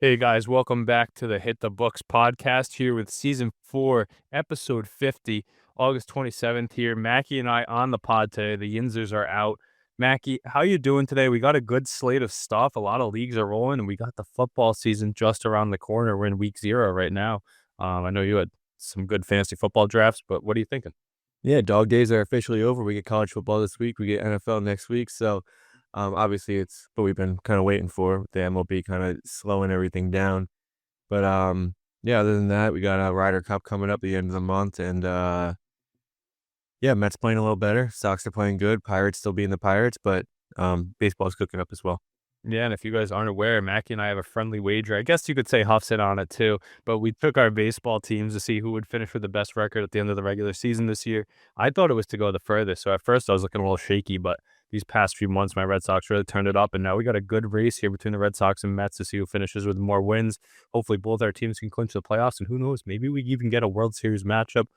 Hey guys, welcome back to the Hit the Books podcast here with season 4, episode 50, August 27th here. Mackie and I on the pod today. The Yinzers are out. Mackie, how you doing today? We got a good slate of stuff. A lot of leagues are rolling, and we got the football season just around the corner. We're in week 0 right now. I know you had some good fantasy football drafts, but what are you thinking? Yeah, dog days are officially over. We get college football this week. We get NFL next week. So, obviously, it's what we've been kind of waiting for. The MLB kind of slowing everything down. But yeah, other than that, we got a Ryder Cup coming up at the end of the month, and yeah, Mets playing a little better. Sox are playing good. Pirates still being the Pirates, but baseball's cooking up as well. Yeah, and if you guys aren't aware, Mackie and I have a friendly wager. I guess you could say Huff's in on it too, but we took our baseball teams to see who would finish with the best record at the end of the regular season this year. I thought it was to go the furthest, so at first I was looking a little shaky, but these past few months, my Red Sox really turned it up, and now we got a good race here between the Red Sox and Mets to see who finishes with more wins. Hopefully, both our teams can clinch the playoffs, and who knows, maybe we even get a World Series matchup.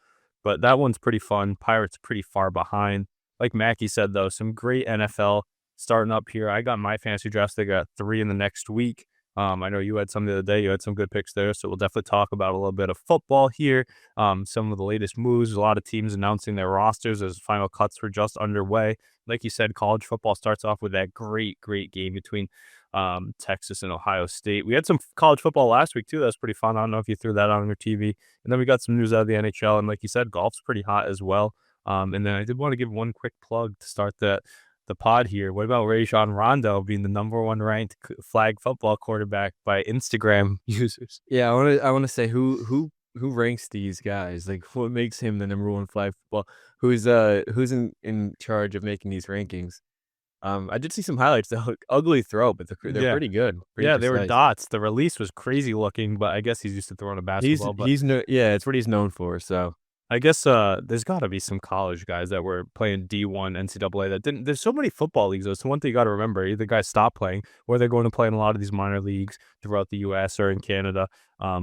But that one's pretty fun. Pirates pretty far behind. Like Mackie said, though, some great NFL starting up here. I got my fantasy drafts. They got 3 in the next week. I know you had some the other day. You had some good picks there, so we'll definitely talk about a little bit of football here. Some of the latest moves. A lot of teams announcing their rosters as final cuts were just underway. Like you said, college football starts off with that great game between Texas and Ohio State. We had some college football last week too. That was pretty fun. I don't know if you threw that on your TV. And then we got some news out of the NHL, and like you said, golf's pretty hot as well. And then I did want to give one quick plug to start the pod here. What about Rajon Rondo being the #1 ranked flag football quarterback by Instagram users? Yeah, I want to say who ranks these guys? Like, what makes him the #1 flag football? Who's in charge of making these rankings? I did see some highlights. Though. Ugly throw, but they're Yeah. pretty good, pretty Yeah, they were precise. dots. The release was crazy looking, but I guess he's used to throwing a basketball. But He's no yeah, it's what he's known for. So I guess there's got to be some college guys that were playing D1 NCAA that didn't. There's so many football leagues. Though. So one thing you got to remember: either guys stop playing, or they're going to play in a lot of these minor leagues throughout the U.S. or in Canada,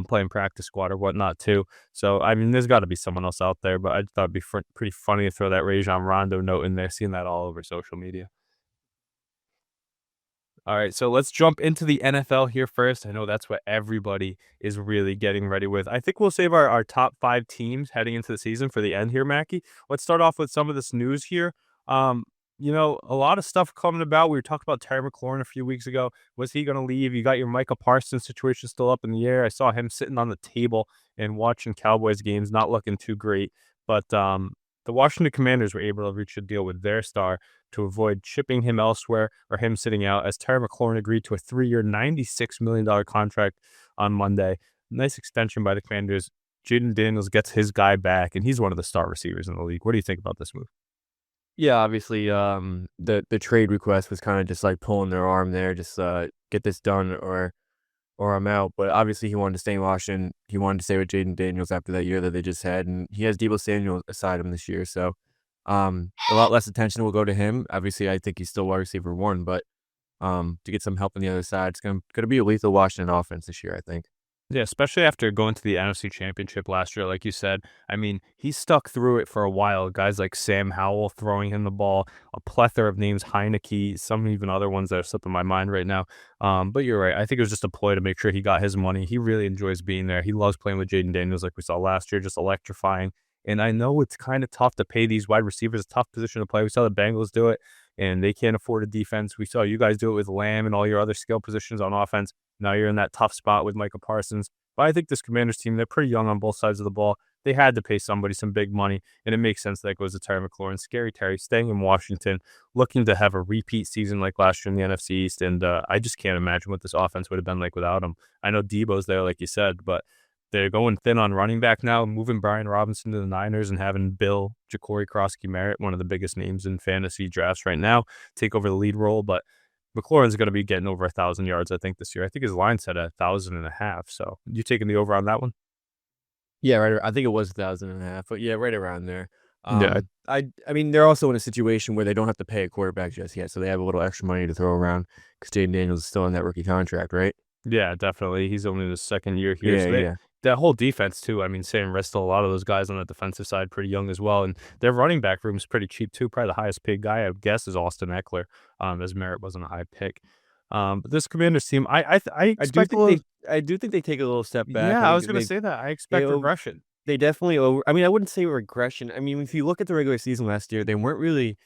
playing practice squad or whatnot too. So I mean, there's got to be someone else out there. But I thought it'd be pretty funny to throw that Rajon Rondo note in there, seeing that all over social media. All right, so let's jump into the NFL here first. I know that's what everybody is really getting ready with. I think we'll save our top 5 teams heading into the season for the end here, Mackie. Let's start off with some of this news here. Um, a lot of stuff coming about. We were talking about Terry McLaurin a few weeks ago. Was he going to leave? You got your Micah Parsons situation still up in the air. I saw him sitting on the table and watching Cowboys games, not looking too great. But the Washington Commanders were able to reach a deal with their star to avoid shipping him elsewhere or him sitting out, as Terry McLaurin agreed to a 3-year, $96 million contract on Monday. Nice extension by the Commanders. Jaden Daniels gets his guy back, and he's one of the star receivers in the league. What do you think about this move? yeah, obviously, the trade request was kind of just like pulling their arm there, just get this done or I'm out. But obviously, he wanted to stay in Washington. He wanted to stay with Jaden Daniels after that year that they just had, and he has Deebo Samuel aside him this year. So, a lot less attention will go to him. Obviously, I think he's still wide receiver 1, but to get some help on the other side, it's gonna be a lethal Washington offense this year, I think. Yeah, especially after going to the NFC Championship last year, like you said. I mean, he stuck through it for a while. Guys like Sam Howell throwing him the ball, a plethora of names, Heineke, some even other ones that are slipping my mind right now. But you're right. I think it was just a ploy to make sure he got his money. He really enjoys being there. He loves playing with Jaden Daniels, like we saw last year, just electrifying. And I know it's kind of tough to pay these wide receivers a tough position to play. We saw the Bengals do it, and they can't afford a defense. We saw you guys do it with Lamb and all your other skill positions on offense. Now you're in that tough spot with Micah Parsons. But I think this Commanders team, they're pretty young on both sides of the ball. They had to pay somebody some big money, and it makes sense that goes to Terry McLaurin. Scary Terry staying in Washington, looking to have a repeat season like last year in the NFC East, and I just can't imagine what this offense would have been like without him. I know Debo's there, like you said, but they're going thin on running back now, moving Brian Robinson to the Niners and having Bill Ja'Cory Krosky-Merritt, one of the biggest names in fantasy drafts right now, take over the lead role. But McLaurin's going to be getting over 1,000 yards, I think, this year. I think his line set at 1,000.5. So you taking the over on that one? Yeah, right. I think it was 1,500, but yeah, right around there. Yeah, I mean, they're also in a situation where they don't have to pay a quarterback just yet, so they have a little extra money to throw around because Jaden Daniels is still on that rookie contract, right? yeah, definitely. He's only in his second year here. Yeah, So yeah. that whole defense, too. I mean, Sam Ristel, a lot of those guys on the defensive side, pretty young as well. And their running back room is pretty cheap, too. Probably the highest paid guy, I would guess, is Austin Eckler, as Merritt wasn't a high pick. But this Commanders team, I expect a little. I do think they take a little step back. I Yeah, I think was gonna say that. I they expect ov regression. they definitely over I mean, I wouldn't say regression. I mean, if you look at the regular season last year, they weren't really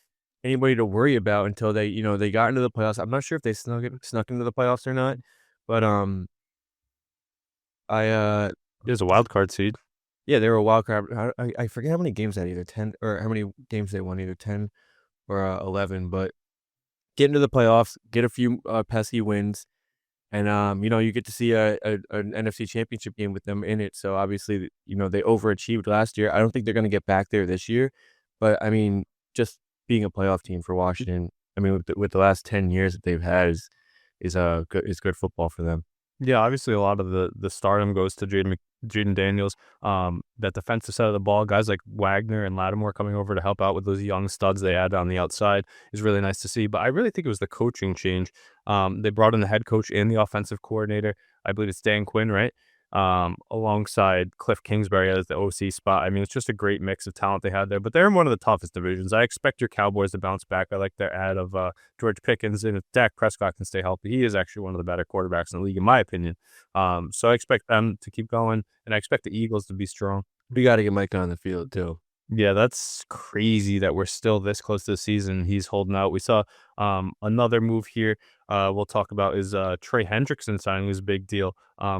anybody to worry about until they got into the playoffs. I'm not sure if they snuck into the playoffs or not, but, I, There's a wild card seed. yeah, they were a wild card. I forget how many games they had, either 10 or how many games they won, either 10 or, 11, but get into the playoffs, get a few, pesky wins, and, you get to see an NFC championship game with them in it, so obviously, they overachieved last year. I don't think they're gonna get back there this year, but, I mean, just being a playoff team for Washington, I mean, with the last 10 years that they've had is good football for them. Yeah, obviously a lot of the stardom goes to Jaden Daniels. That defensive side of the ball, guys like Wagner and Lattimore coming over to help out with those young studs they had on the outside is really nice to see. But I really think it was the coaching change. They brought in the head coach and the offensive coordinator. I believe it's Dan Quinn, right? Alongside Cliff Kingsbury as the OC spot. I mean, it's just a great mix of talent they had there. But they're in one of the toughest divisions. I expect your Cowboys to bounce back. I like their ad of George Pickens, and if Dak Prescott can stay healthy, he is actually one of the better quarterbacks in the league, in my opinion. So I expect them to keep going, and I expect the Eagles to be strong. We gotta get Mike on the field too. Yeah, that's crazy that we're still this close to the season. He's holding out. We saw another move here we'll talk about is Trey Hendrickson signing was a big deal.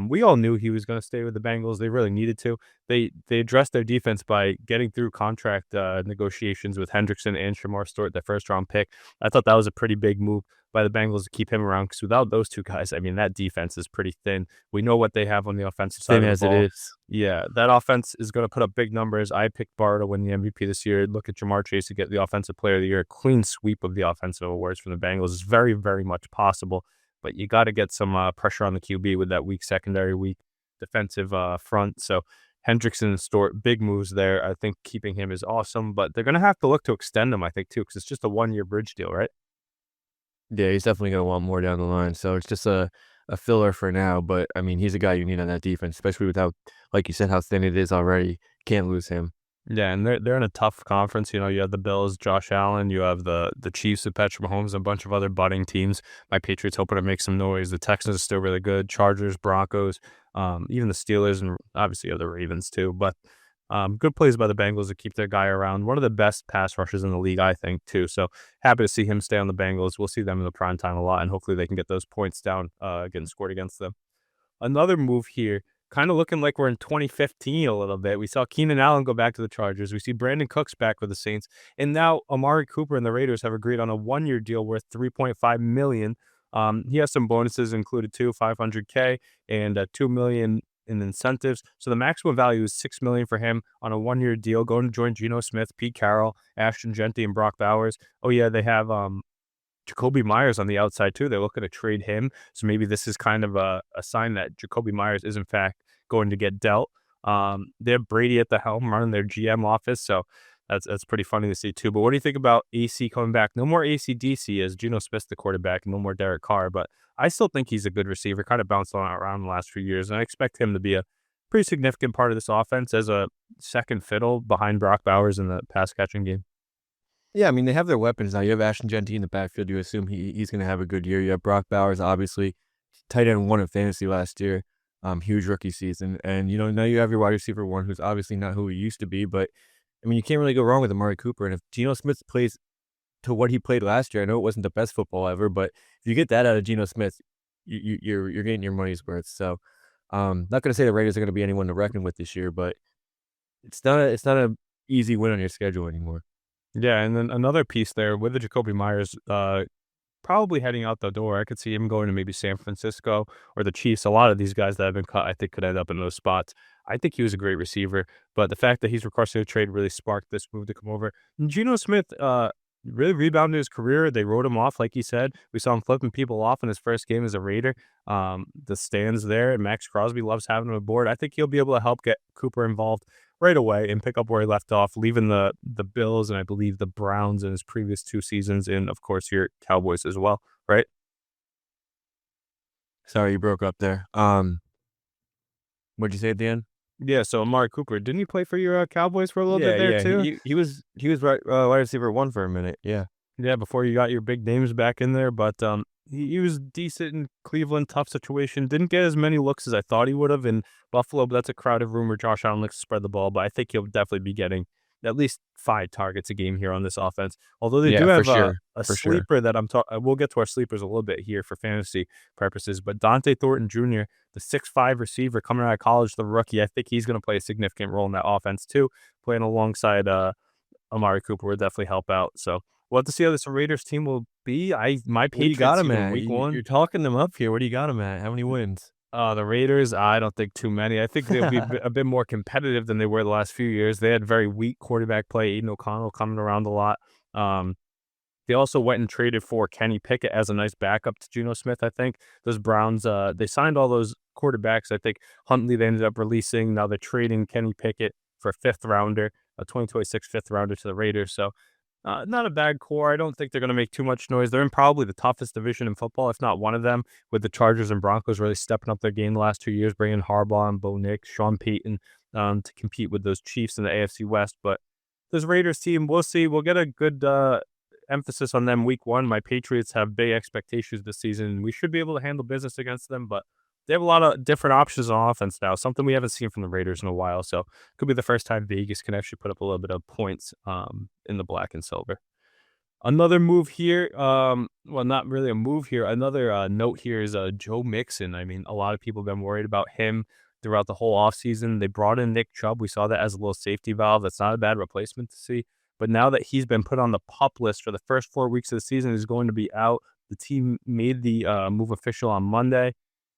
We all knew he was going to stay with the Bengals. They really needed to. They addressed their defense by getting through contract negotiations with Hendrickson and Shamar Stewart, their first round pick. I thought that was a pretty big move by the Bengals to keep him around because without those two guys, I mean, that defense is pretty thin. We know what they have on the offensive side Thin of the as it ball. is. Yeah, that offense is going to put up big numbers. I picked Barr to win the MVP this year. Look at Jamar Chase to get the Offensive Player of the Year. Clean sweep of the offensive awards from the Bengals is very, very much possible. But you got to get some pressure on the QB with that weak secondary, weak defensive front. So Hendrickson and Stewart, big moves there. I think keeping him is awesome. But they're going to have to look to extend him, I think, too, because it's just a 1-year bridge deal, right? Yeah, he's definitely gonna want more down the line, so it's just a filler for now, but, I mean, he's a guy you need on that defense, especially with how, like you said, how thin it is already. Can't lose him. Yeah, and they're in a tough conference. You know, you have the Bills, Josh Allen, you have the Chiefs with Patrick Mahomes, and a bunch of other budding teams. My Patriots hoping to make some noise. The Texans are still really good. Chargers, Broncos, even the Steelers, and obviously you have the Ravens too. But good plays by the Bengals to keep their guy around. One of the best pass rushers in the league, I think, too. So happy to see him stay on the Bengals. We'll see them in the prime time a lot, and hopefully they can get those points down, getting scored against them. Another move here, kind of looking like we're in 2015 a little bit. We saw Keenan Allen go back to the Chargers. We see Brandon Cooks back with the Saints, and now Amari Cooper and the Raiders have agreed on a 1-year deal worth $3.5 million. He has some bonuses included too, 500K and 2 million in incentives. So the maximum value is 6 million for him on a 1-year deal. Going to join Geno Smith, Pete Carroll, Ashton Genty, and Brock Bowers. Oh yeah, they have Jacoby Myers on the outside too. They're looking to trade him. So maybe this is kind of a sign that Jacoby Myers is in fact going to get dealt. They have Brady at the helm running their GM office. So that's pretty funny to see too. But what do you think about AC coming back? No more AC/DC as Geno Smith's the quarterback, no more Derek Carr. But I still think he's a good receiver, kind of bounced around the last few years. And I expect him to be a pretty significant part of this offense as a second fiddle behind Brock Bowers in the pass catching game. Yeah, I mean, they have their weapons now. You have Ashton Genty in the backfield. You assume he's gonna have a good year. You have Brock Bowers, obviously, tight end 1 in fantasy last year, huge rookie season, and, now you have your wide receiver 1 who's obviously not who he used to be, but, I mean, you can't really go wrong with Amari Cooper, and if Geno Smith plays to what he played last year, I know it wasn't the best football ever, but if you get that out of Geno Smith, you're getting your money's worth, so, not gonna say the Raiders are gonna be anyone to reckon with this year, but it's not a easy win on your schedule anymore. Yeah, and then another piece there with the Jacoby Myers probably heading out the door. I could see him going to maybe San Francisco or the Chiefs. A lot of these guys that have been cut, I think, could end up in those spots. I think he was a great receiver, but the fact that he's requested a trade really sparked this move to come over. And Geno Smith really rebounded his career. They wrote him off, like he said. We saw him flipping people off in his first game as a Raider. The stands there, and Max Crosby loves having him aboard. I think he'll be able to help get Cooper involved right away and pick up where he left off, leaving the Bills and I believe the Browns in his previous 2 seasons, and of course your Cowboys as well, right? Sorry, you broke up there. What'd you say at the end? Yeah, so Amari Cooper, didn't he play for your Cowboys for a little bit Yeah, there yeah, too? he was wide receiver 1 for a minute, yeah. Yeah, before you got your big names back in there, but He was decent in Cleveland, tough situation. Didn't get as many looks as I thought he would have in Buffalo, but that's a crowded rumor. Josh Allen likes to spread the ball, but I think he'll definitely be getting at least 5 targets a game here on this offense. Although they do Yeah, for have sure, a for sure. sleeper that we'll get to our sleepers a little bit here for fantasy purposes, but Dante Thornton Jr., the 6'5" receiver coming out of college, the rookie, I think he's going to play a significant role in that offense too, playing alongside Amari Cooper would definitely help out. So we'll have to see how this Raiders team will be. My What do you got Patriots him team in at? week You're one. talking them up here. What do you got him at? How many wins? The Raiders, I don't think too many. I think they'll be a bit more competitive than they were the last few years. They had very weak quarterback play. Aiden O'Connell coming around a lot. Um, they also went and traded for Kenny Pickett as a nice backup to Geno Smith. I think those Browns, they signed all those quarterbacks. I think Huntley they ended up releasing. Now they're trading Kenny Pickett for a fifth rounder, a 2026 fifth rounder to the Raiders. So not a bad core. I don't think they're going to make too much noise. They're in probably the toughest division in football, if not one of them, with the Chargers and Broncos really stepping up their game the last 2 years, bringing Harbaugh and Bo Nix, Sean Payton to compete with those Chiefs in the AFC West. But this Raiders team, we'll see. We'll get a good emphasis on them week one. My Patriots have big expectations this season. We should be able to handle business against them, but they have a lot of different options on offense now, something we haven't seen from the Raiders in a while. So could be the first time Vegas can actually put up a little bit of points in the black and silver. Another move here, well, not really a move here. Another note here is Joe Mixon. I mean, a lot of people have been worried about him throughout the whole offseason. They brought in Nick Chubb. We saw that as a little safety valve. That's not a bad replacement to see. But now that he's been put on the pup list for the first 4 weeks of the season, he's going to be out. The team made the move official on Monday.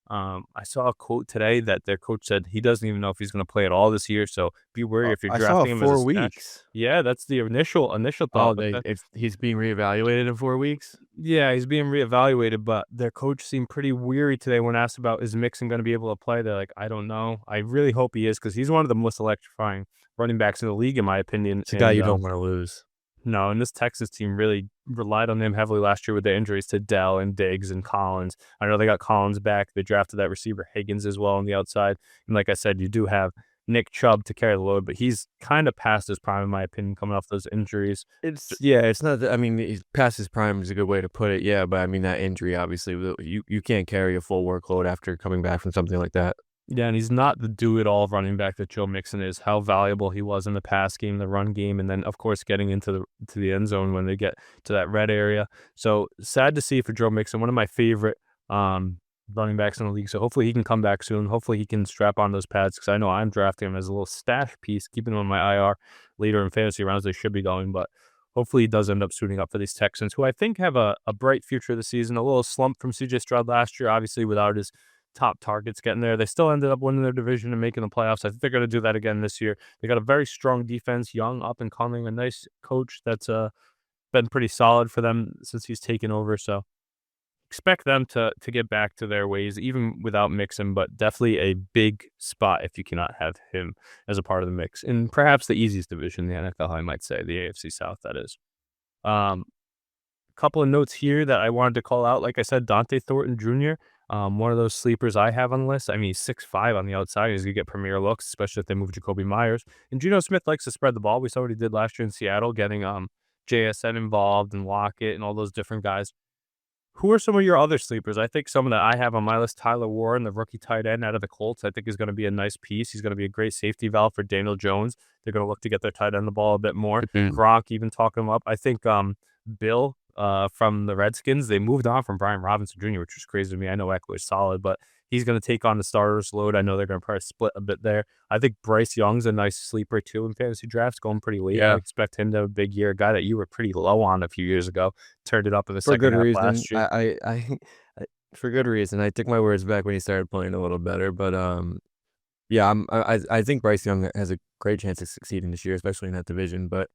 I saw a quote today that their coach said he doesn't even know if he's going to play at all this year. So be wary if you're I saw drafting him as a 4 stash. weeks. Yeah, that's the initial Oh, thought. But then, he's being reevaluated in 4 weeks? yeah, he's being reevaluated. But their coach seemed pretty weary today when asked about is Mixon going to be able to play. They're like, I don't know. I really hope he is because he's one of the most electrifying running backs in the league, in my opinion. It's a guy And you don't wanna lose. no, and this Texas team really relied on him heavily last year with the injuries to Dell and Diggs and Collins. I know they got Collins back. They drafted that receiver Higgins as well on the outside. And like I said, you do have Nick Chubb to carry the load, but he's kind of past his prime, in my opinion, coming off those injuries. It's not that I mean, he's past his prime is a good way to put it, yeah, but I mean, that injury, obviously, you can't carry a full workload after coming back from something like that. Yeah, and he's not the do-it-all running back that Joe Mixon is. How valuable he was in the pass game, the run game, and then of course getting into the end zone when they get to that red area. So sad to see for Joe Mixon, one of my favorite running backs in the league. So hopefully he can come back soon. Hopefully he can strap on those pads because I know I'm drafting him as a little stash piece, keeping him on my IR later in fantasy rounds. They should be going, but hopefully he does end up suiting up for these Texans, who I think have a bright future this season. A little slump from CJ Stroud last year, obviously without his top targets getting there. They still ended up winning their division and making the playoffs. I think they're going to do that again this year. They got a very strong defense, young, up and coming, a nice coach that's been pretty solid for them since he's taken over. So expect them to get back to their ways, even without Mixon, but definitely a big spot if you cannot have him as a part of the mix. And perhaps the easiest division in the NFL, I might say, the AFC South, that is. Um, Couple of notes here that I wanted to call out. Like I said, Dante Thornton Jr., one of those sleepers I have on the list. I mean, he's 6'5" on the outside. He's going to get premier looks, especially if they move Jacoby Myers. And Geno Smith likes to spread the ball. We saw what he did last year in Seattle, getting JSN involved and Lockett and all those different guys. Who are some of your other sleepers? I think someone that I have on my list, Tyler Warren, the rookie tight end out of the Colts, I think is going to be a nice piece. He's going to be a great safety valve for Daniel Jones. They're going to look to get their tight end the ball a bit more. Mhm. Gronk even talking him up. I think Bill from the Redskins, they moved on from Brian Robinson Jr., which was crazy to me. I know Eckler is solid, but he's going to take on the starters load. I know they're going to probably split a bit there. I think Bryce Young's a nice sleeper too in fantasy drafts, going pretty late. I Yeah, expect him to have a big year. A guy that you were pretty low on a few years ago, turned it up in the for second good half reason. last year. I for good reason. I took my words back when he started playing a little better, but, yeah, I think Bryce Young has a great chance of succeeding this year, especially in that division, but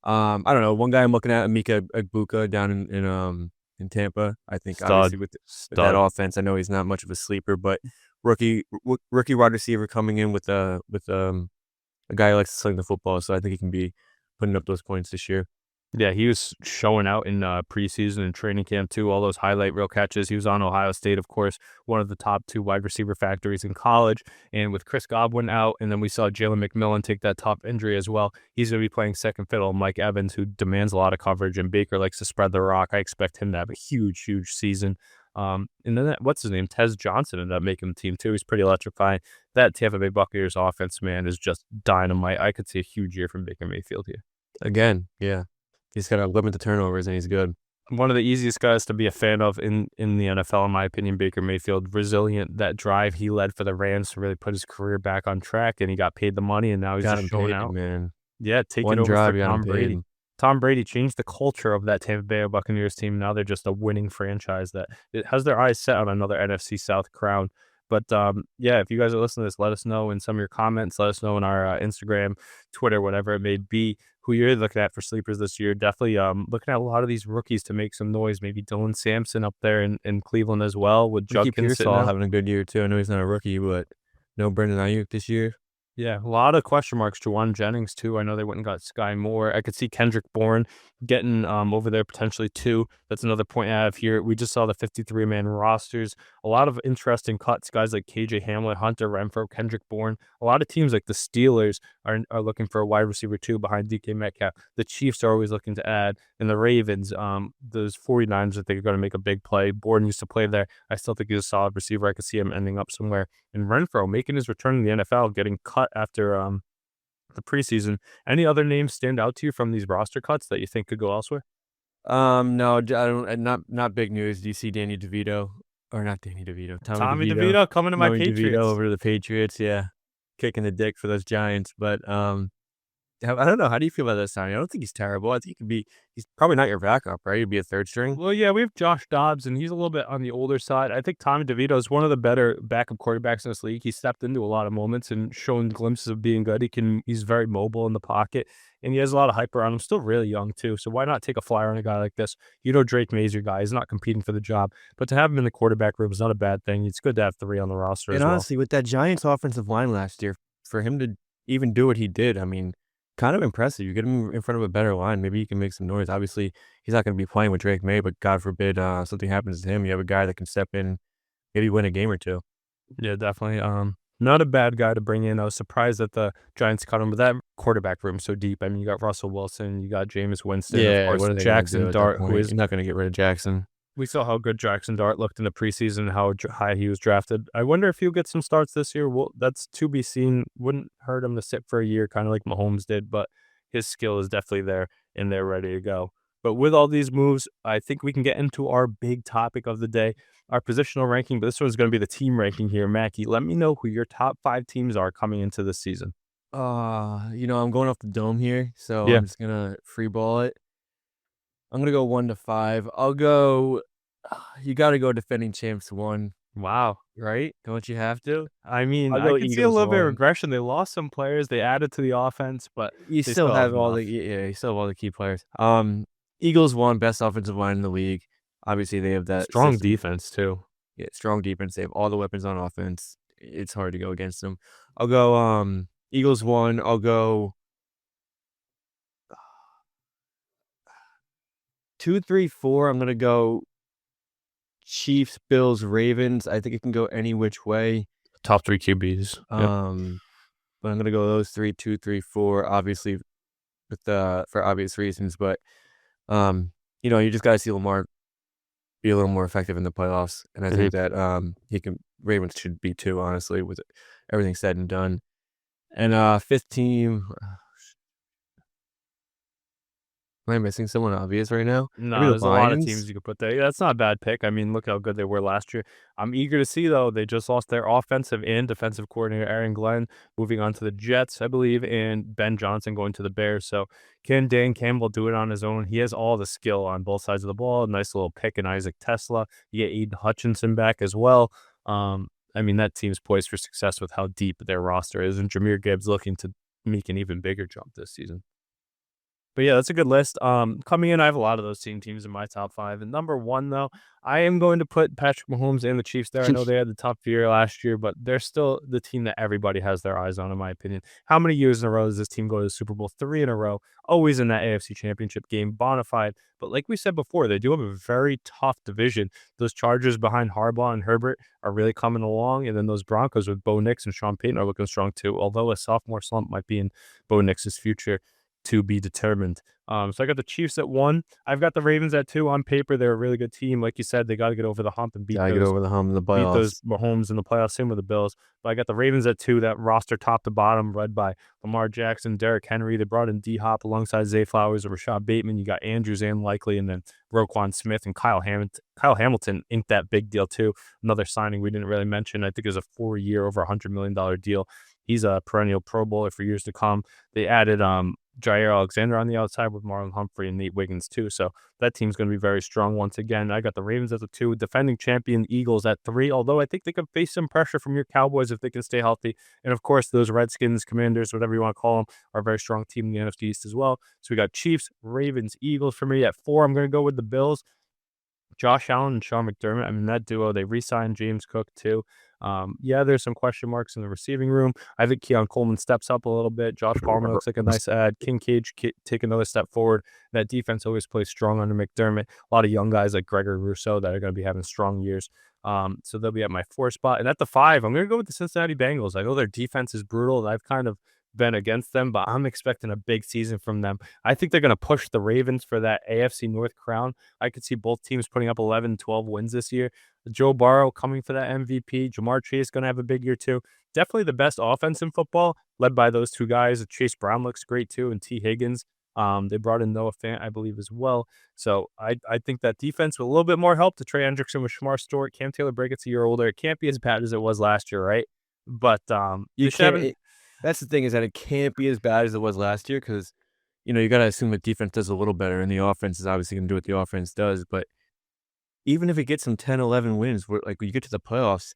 I don't know. One guy I'm looking at, Mika Egbuka down in Tampa. I think Stud, obviously with that stud. offense, I know he's not much of a sleeper, but rookie wide receiver coming in with a guy who likes to sling the football, so I think he can be putting up those points this year. Yeah, he was showing out in preseason and training camp too. All those highlight reel catches. He was on Ohio State, of course, one of the top two wide receiver factories in college. And with Chris Godwin out, and then we saw Jalen McMillan take that top injury as well. He's going to be playing second fiddle. Mike Evans, who demands a lot of coverage, and Baker likes to spread the rock. I expect him to have a huge, huge season. And then what's his name? Tez Johnson ended up making the team too. He's pretty electrifying. That Tampa Bay Buccaneers offense, man, is just dynamite. I could see a huge year from Baker Mayfield here. Again, yeah. He's gotta limit the turnovers, and he's good. One of the easiest guys to be a fan of in the NFL, in my opinion, Baker Mayfield. Resilient, that drive he led for the Rams to really put his career back on track, and he got paid the money, and now he's Got just him showing paid, out. man. Yeah, taking One over for drive got him Tom paid. Brady. Tom Brady changed the culture of that Tampa Bay Buccaneers team. Now they're just a winning franchise that it has their eyes set on another NFC South crown. But yeah, if you guys are listening to this, let us know in some of your comments. Let us know in our Instagram, Twitter, whatever it may be, who you're looking at for sleepers this year. Definitely looking at a lot of these rookies to make some noise. Maybe Dylan Sampson up there in Cleveland as well, with Ricky Judkins sitting Pearsall out. having a good year too. I know he's not a rookie, but no Brandon Ayuk this year. Yeah, a lot of question marks. Juwan Jennings too. I know they went and got Sky Moore. I could see Kendrick Bourne getting over there potentially too. That's another point I have here. We just saw the 53-man rosters. A lot of interesting cuts. Guys like KJ Hamlet, Hunter Renfrow, Kendrick Bourne. A lot of teams like the Steelers are looking for a wide receiver too behind DK Metcalf. The Chiefs are always looking to add, and the Ravens, those 49ers, I think are going to make a big play. Bourne used to play there. I still think he's a solid receiver. I could see him ending up somewhere. And Renfrow making his return in the NFL, getting cut after the preseason. Any other names stand out to you from these roster cuts that you think could go elsewhere? No, I don't. Not big news. Do you see Danny DeVito or not Danny DeVito? Tommy Tommy DeVito. DeVito coming to my Tommy DeVito Patriots. over to the Patriots. Yeah, kicking the dick for those Giants. But I don't know. How do you feel about that signing? I don't think he's terrible. I think he could be. He's probably not your backup, right? He'd be a third string. Well, yeah, we have Josh Dobbs, and he's a little bit on the older side. I think Tommy DeVito is one of the better backup quarterbacks in this league. He stepped into a lot of moments and shown glimpses of being good. He's very mobile in the pocket, and he has a lot of hype around him. Still really young too, so why not take a flyer on a guy like this? You know, Drake May's your guy. He's not competing for the job, but to have him in the quarterback room is not a bad thing. It's good to have three on the roster And as well. honestly, with that Giants offensive line last year, for him to even do what he did, I mean, kind of impressive. You get him in front of a better line, maybe he can make some noise. Obviously, he's not going to be playing with Drake May, but God forbid something happens to him. You have a guy that can step in, maybe win a game or two. Yeah, definitely. Not a bad guy to bring in. I was surprised that the Giants cut him, but that quarterback room so deep. I mean, you got Russell Wilson, you got Jameis Winston, of Yeah, course, what are they going to do Jackson at that Dart, who point? is. You're not going to get rid of Jackson. We saw how good Jackson Dart looked in the preseason, and how high he was drafted. I wonder if he'll get some starts this year. Well, that's to be seen. Wouldn't hurt him to sit for a year, kind of like Mahomes did, but his skill is definitely there, and they're ready to go. But with all these moves, I think we can get into our big topic of the day, our positional ranking. But this one's going to be the team ranking here. Mackie, let me know who your top 5 teams are coming into this season. I'm going off the dome here, so Yeah. I'm just gonna free ball it. I'm gonna go 1 to 5. I'll go. You got to go defending champs 1, Wow. right? Don't you have to? I mean, I'll I go can see a Eagles little bit of 1. regression. They lost some players. They added to the offense, but You they still still have have all the enough. You still have all the key players. Eagles 1, best offensive line in the league. Obviously, they have that Strong system. defense too. Yeah, strong defense. They have all the weapons on offense. It's hard to go against them. I'll go Eagles 1. I'll go 2, 3, 4. I'm gonna go Chiefs, Bills, Ravens. I think it can go any which way. Top 3 QBs. Yep. But I'm gonna go those 3, 2, 3, 4. Obviously, for obvious reasons. But you just gotta see Lamar be a little more effective in the playoffs, and I think that Ravens should be too. Honestly, with everything said and done. And fifth team. Am I missing someone obvious right now? Maybe No, the there's a lot of teams Lions. you could put there. Yeah, that's not a bad pick. I mean, look how good they were last year. I'm eager to see, though. They just lost their offensive and defensive coordinator, Aaron Glenn, moving on to the Jets, I believe, and Ben Johnson going to the Bears. So can Dan Campbell do it on his own? He has all the skill on both sides of the ball. Nice little pick in Isaac Tesla. You get Aiden Hutchinson back as well. I mean, that team's poised for success with how deep their roster is, and Jahmyr Gibbs looking to make an even bigger jump this season. But yeah, that's a good list. Coming in, I have a lot of those same teams in my top five. And number one, though, I am going to put Patrick Mahomes and the Chiefs there. I know they had the tough year last year, but they're still the team that everybody has their eyes on, in my opinion. How many years in a row does this team go to the Super Bowl? Three in a row, always in that AFC Championship game, bona fide. But like we said before, they do have a very tough division. Those Chargers behind Harbaugh and Herbert are really coming along, and then those Broncos with Bo Nix and Sean Payton are looking strong too. Although a sophomore slump might be in Bo Nix's future to be determined. So I got the Chiefs at one. I've got the Ravens at two. On paper, they're a really good team. Like you said, they got to get over the hump and Gotta get over the hump in the beat those playoffs. Mahomes in the playoffs. Same with the Bills. But I got the Ravens at two. That roster top to bottom, led by Lamar Jackson, Derrick Henry. They brought in D Hop alongside Zay Flowers and Rashad Bateman. You got Andrews and Likely, and then Roquan Smith and Kyle Hamilton. Kyle Hamilton inked that big deal too. Another signing we didn't really mention. I think it was a 4-year, over $100 million deal. He's a perennial Pro Bowler for years to come. They added Jair Alexander on the outside with Marlon Humphrey and Nate Wiggins too. So that team's going to be very strong once again. I got the Ravens at the two, defending champion Eagles at three, although I think they could face some pressure from your Cowboys if they can stay healthy. And of course, those Redskins, Commanders, whatever you want to call them, are a very strong team in the NFC East as well. So we got Chiefs, Ravens, Eagles for me. At four, I'm going to go with the Bills. Josh Allen and Sean McDermott. I mean, that duo, they re-signed James Cook too. Yeah, there's some question marks in the receiving room. I think Keon Coleman steps up a little bit. Josh Palmer looks like a nice add. Kincaid take another step forward. That defense always plays strong under McDermott. A lot of young guys like Gregory Rousseau that are going to be having strong years. So they'll be at my four spot. And at the five, I'm going to go with the Cincinnati Bengals. I know their defense is brutal, and I've kind of been against them, but I'm expecting a big season from them. I think they're going to push the Ravens for that AFC North crown. I could see both teams putting up 11, 12 wins this year. Joe Burrow coming for that MVP. Jamar Chase going to have a big year too. Definitely the best offense in football, led by those two guys. Chase Brown looks great too, and T. Higgins. They brought in Noah Fant, I believe, as well. So I think that defense with a little bit more help to Trey Hendrickson with Shamar Stewart. Cam Taylor Brickett's a year older. It can't be as bad as it was last year, right? But You they should can't. have That's the thing, is that it can't be as bad as it was last year because you gotta assume the defense does a little better, and the offense is obviously gonna do what the offense does. But even if it gets some 10, 11 wins, where like when you get to the playoffs,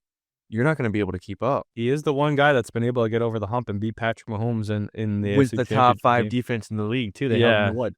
you're not gonna be able to keep up he is the one guy that's been able to get over the hump and beat Patrick Mahomes in the with AFC the top Championship 5 game. defense in the league too. They held them to Yeah. what,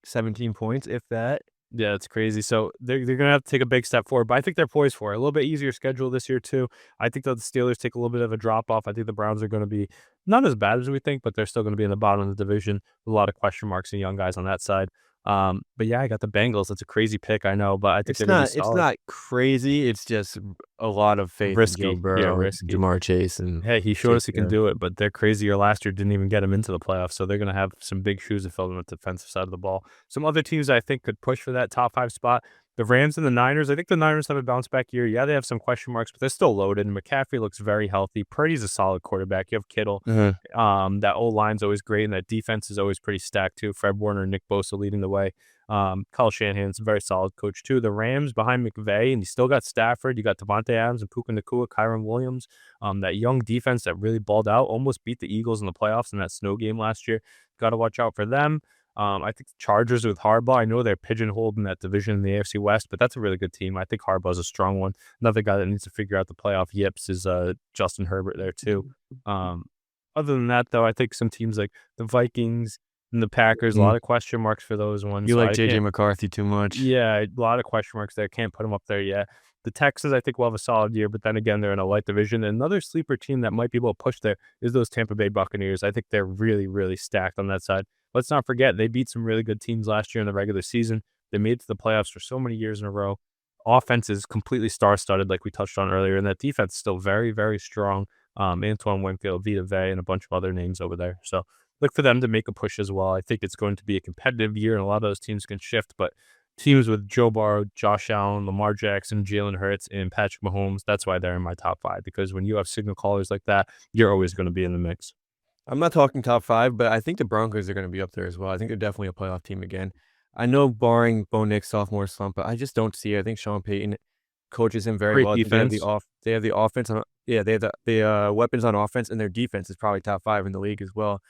17 points, if that. Yeah, it's crazy. So they're gonna have to take a big step forward, but I think they're poised for it. A little bit easier schedule this year too. I think that the Steelers take a little bit of a drop off. I think the Browns are going to be not as bad as we think, but they're still going to be in the bottom of the division with a lot of question marks and young guys on that side. But yeah, I got the Bengals. That's a crazy pick, I know, but I think It's they're going to be not it's solid. not crazy, it's just a lot of faith in Joe Risky, yeah, Burrow, risky. Jamar Chase, and Hey, he showed Chase us he can Young. do it, but their crazy year last year didn't even get him into the playoffs, so they're going to have some big shoes to fill on the defensive side of the ball. Some other teams I think could push for that top five spot. The Rams and the Niners. I think the Niners have a bounce back year. Yeah, they have some question marks, but they're still loaded. And McCaffrey looks very healthy. Purdy's a solid quarterback. You have Kittle. Uh-huh. That old line's always great, and that defense is always pretty stacked too. Fred Warner and Nick Bosa leading the way. Kyle Shanahan's a very solid coach too. The Rams behind McVay, and you still got Stafford. You got Devontae Adams and Puka Nacua, Kyron Williams. That young defense that really balled out, almost beat the Eagles in the playoffs in that snow game last year. Got to watch out for them. I think the Chargers with Harbaugh, I know they're pigeonholed in that division in the AFC West, but that's a really good team. I think Harbaugh's a strong one. Another guy that needs to figure out the playoff yips is Justin Herbert there too. Other than that, though, I think some teams like the Vikings and the Packers, a lot of question marks for those ones. You So like I JJ can't, McCarthy too much. yeah, a lot of question marks there. Can't put them up there yet. The Texans, I think, will have a solid year, but then again, they're in a light division. And another sleeper team that might be able to push there is those Tampa Bay Buccaneers. I think they're really, really stacked on that side. Let's not forget, they beat some really good teams last year in the regular season. They made it to the playoffs for so many years in a row. Offense is completely star-studded, like we touched on earlier, and that defense is still very, very strong. Antoine Winfield, Vita Vey, and a bunch of other names over there. So look for them to make a push as well. I think it's going to be a competitive year, and a lot of those teams can shift, but teams with Joe Burrow, Josh Allen, Lamar Jackson, Jalen Hurts, and Patrick Mahomes, that's why they're in my top five, because when you have signal callers like that, you're always going to be in the mix. I'm not talking top 5, but I think the Broncos are gonna be up there as well. I think they're definitely a playoff team again. I know barring Bo Nix sophomore slump, but I just don't see it. I think Sean Payton coaches him very Great well. I think defense. they have the offense on, yeah, they have the weapons on offense, and their defense is probably top 5 in the league as well.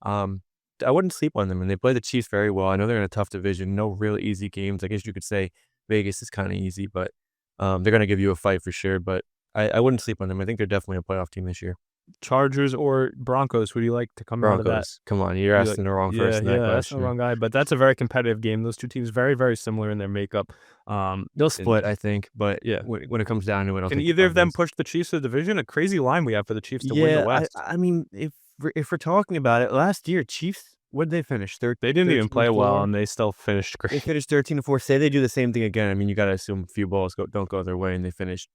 Um, I wouldn't sleep on them, and they play the Chiefs very well. I know they're in a tough division, no real easy games. I guess you could say Vegas is kinda easy, but they're gonna give you a fight for sure, but I wouldn't sleep on them. I think they're definitely a playoff team this year. Chargers or Broncos? Who do you like to come out of that? Broncos. Come on, you're You like, asking the wrong yeah, person that yeah, that's the question. wrong guy, but that's a very competitive game. Those two teams very, very similar in their makeup. They'll And split, I think, but yeah, when it comes down to it, I don't can think the either of them Broncos. push the Chiefs to the division? A crazy line we have for the Chiefs to win the Yeah, West. I mean, if we're talking about it, last year, Chiefs, what did they finish? They didn't even 13 and play well, 4? and they still finished They great. finished 13 and 4. Say they do the same thing again. I mean, you gotta assume a few balls don't go their way, and they finish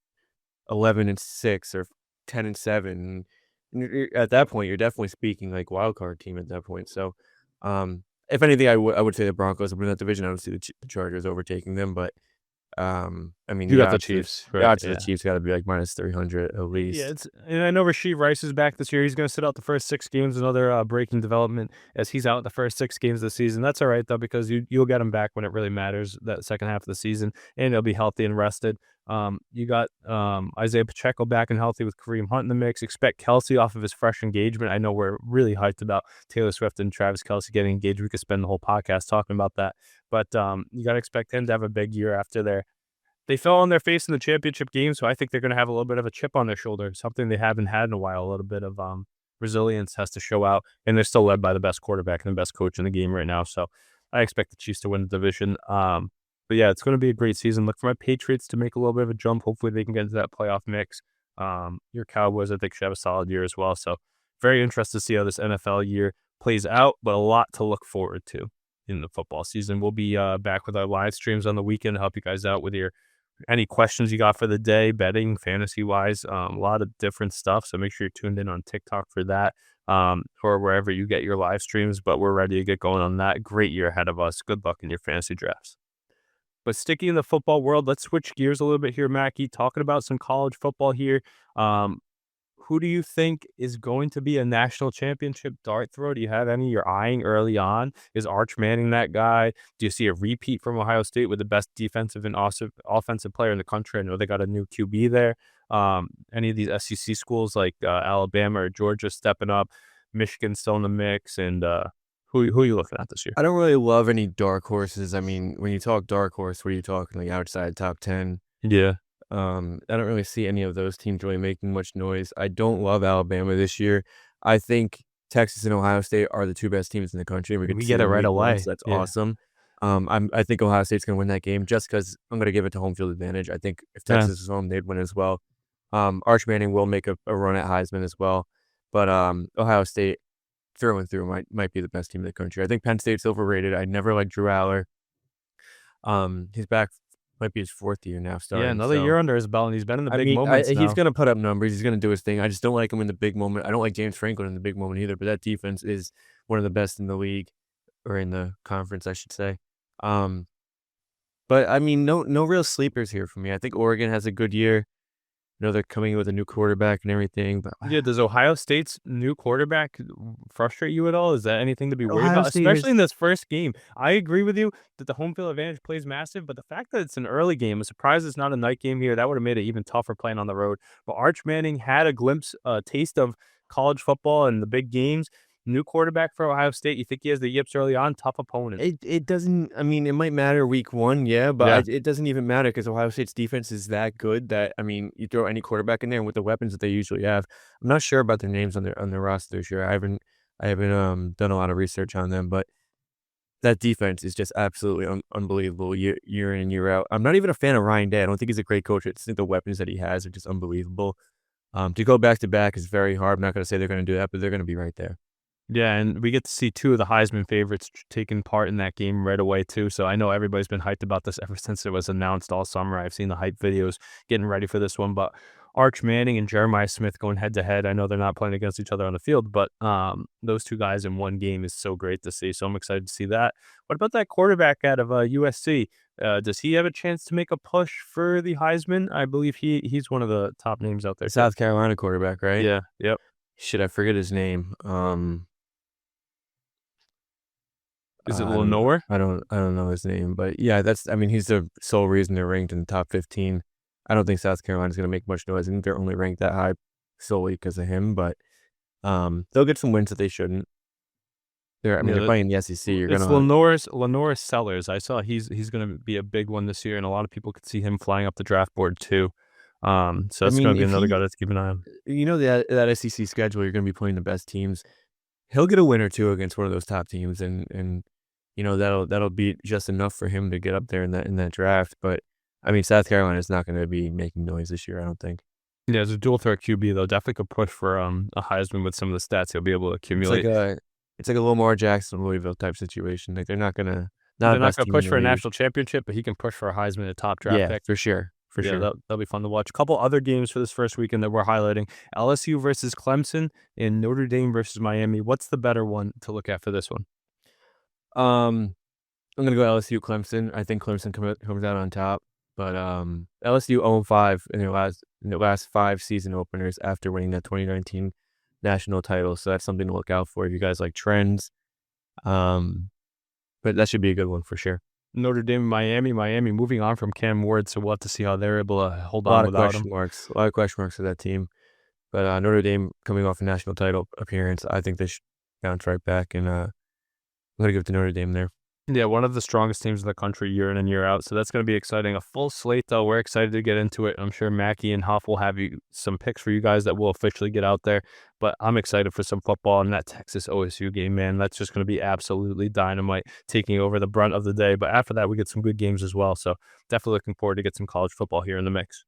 11 and 6 or 10 and 7. And at that point, you're definitely speaking like wild card team at that point. So, if anything, I would say the Broncos win that division. I don't see the Chargers overtaking them, but I mean, You got the Chiefs, the right? odds of the Yeah. Chiefs got to be like minus 300 at Yeah, least. it's and I know Rasheed Rice is back this year. He's going to sit out the first 6 games. Another breaking development as he's out the first 6 games of the season. That's all right though because you'll get him back when it really matters that second half of the season, and he'll be healthy and rested. You got Isaiah Pacheco back and healthy with Kareem Hunt in the mix. Expect Kelsey off of his fresh engagement. I know we're really hyped about Taylor Swift and Travis Kelsey getting engaged. We could spend the whole podcast talking about that, but you got to expect him to have a big year after they fell on their face in the championship game, so I think they're going to have a little bit of a chip on their shoulder, something they haven't had in a while. A little bit of resilience has to show out, and they're still led by the best quarterback and the best coach in the game right now. So I expect the Chiefs to win the division. But yeah, it's going to be a great season. Look for my Patriots to make a little bit of a jump. Hopefully, they can get into that playoff mix. Your Cowboys, I think, should have a solid year as well. So very interested to see how this NFL year plays out, but a lot to look forward to in the football season. We'll be back with our live streams on the weekend to help you guys out with your any questions you got for the day, betting, fantasy wise, a lot of different stuff. So make sure you're tuned in on TikTok for that, or wherever you get your live streams. But we're ready to get going on that. Great year ahead of us. Good luck in your fantasy drafts. But sticking in the football world, let's switch gears a little bit here, Mackie. Talking about some college football here. Um, who do you think is going to be a national championship dart throw? Do you have any you're eyeing early on? Is Arch Manning that guy? Do you see a repeat from Ohio State with the best defensive and offensive player in the country? I know they got a new QB there. Any of these SEC schools like Alabama or Georgia stepping up, Michigan still in the mix, and who are you looking at this year? I don't really love any dark horses. I mean, when you talk dark horse, what are you talking like outside top 10? Yeah, I don't really see any of those teams really making much noise. I don't love Alabama this year. I think Texas and Ohio State are the two best teams in the country. We get we to see get them it in right week 1, so away. that's Yeah, awesome. I think Ohio State's gonna win that game just because I'm gonna give it to home field advantage. I think if yeah. Texas is home, they'd win as well. Arch Manning will make a run at Heisman as well, but Ohio State through and through might be the best team in the country. I think Penn State's overrated. I never liked Drew Aller. He's back, might be his 4th year now Yeah, starting. another So year under his belt, and he's been in the I big mean, moments he's now. gonna put up numbers. He's gonna do his thing. I just don't like him in the big moment. I don't like James Franklin in the big moment either. But that defense is one of the best in the league, or in the conference, I should say. Um, but I mean, no real sleepers here for me. I think Oregon has a good year. I know they're coming in with a new quarterback and everything, but Yeah, does Ohio State's new quarterback frustrate you at all? Is that anything to be worried Ohio about, State especially has in this first game? I agree with you that the home field advantage plays massive, but the fact that it's an early game, I'm surprised it's not a night game here. That would have made it even tougher playing on the road. But Arch Manning had a glimpse, a taste of college football and the big games. New quarterback for Ohio State. You think he has the yips early on? Tough opponent. it doesn't. I mean, it might matter week 1, yeah, but Yeah. it doesn't even matter because Ohio State's defense is that good that I mean, you throw any quarterback in there and with the weapons that they usually have. I'm not sure about their names on their roster this year. I haven't done a lot of research on them, but that defense is just absolutely unbelievable year in and year out. I'm not even a fan of Ryan Day. I don't think he's a great coach. I just think the weapons that he has are just unbelievable. To go back to back is very hard. I'm not going to say they're going to do that, but they're going to be right there. Yeah, and we get to see 2 of the Heisman favorites taking part in that game right away too. So I know everybody's been hyped about this ever since it was announced all summer. I've seen the hype videos getting ready for this one, but Arch Manning and Jeremiah Smith going head to head. I know they're not playing against each other on the field, but those 2 guys in one game is so great to see. So I'm excited to see that. What about that quarterback out of USC? Does he have a chance to make a push for the Heisman? I believe he's one of the top names out there The too. South Carolina quarterback, right? Yeah, yep. Shit, I forget his name. Is it I don't know. Lenore? I don't know his name, but yeah, I mean, he's the sole reason they're ranked in the top 15. I don't think South Carolina's gonna make much noise. I think they're only ranked that high solely because of him, but they'll get some wins that they shouldn't. I mean, they're Yeah, playing the SEC. You're it's gonna Lenore Sellers. I saw he's gonna be a big one this year, and a lot of people could see him flying up the draft board too. So I that's going mean, to be if another guy he, to keep an eye on. that SEC schedule, you're going to be playing the best teams. He'll get a win or two against one of those top teams, and that'll be just enough for him to get up there in that draft. But I mean, South Carolina is not going to be making noise this year, I don't think. Yeah, as a dual threat QB, though, definitely could push for a Heisman with some of the stats he'll be able to It's accumulate. like a it's like a Lamar Jackson, Louisville type situation. Like they're not a They're not best going to team in push the for a league. national championship, but he can push for a Heisman, a top draft Yeah, pick. for sure, for Yeah, sure. that'll be fun to watch. A couple other games for this first weekend that we're highlighting: LSU versus Clemson and Notre Dame versus Miami. What's the better one to look at for this one? Um, I'm gonna go LSU Clemson. I think Clemson comes out on top, but LSU 0-5 in their last 5 season openers after winning that 2019 national title. So that's something to look out for if you guys like trends. Um, but that should be a good one for sure. Notre Dame, Miami. Miami moving on from Cam Ward, so we'll have to see how they're able to hold A on lot of without him. question marks. A lot of question marks for that team. But Notre Dame coming off a national title appearance, I think they should bounce right back, and I'm gonna give it to Notre Dame there. Yeah, one of the strongest teams in the country year in and year out. So that's going to be exciting. A full slate, though. We're excited to get into it. I'm sure Mackie and Huff will have some picks for you guys that will officially get out there. But I'm excited for some football and that Texas OSU game, man. That's just going to be absolutely dynamite, taking over the brunt of the day. But after that, we get some good games as well. So definitely looking forward to get some college football here in the mix.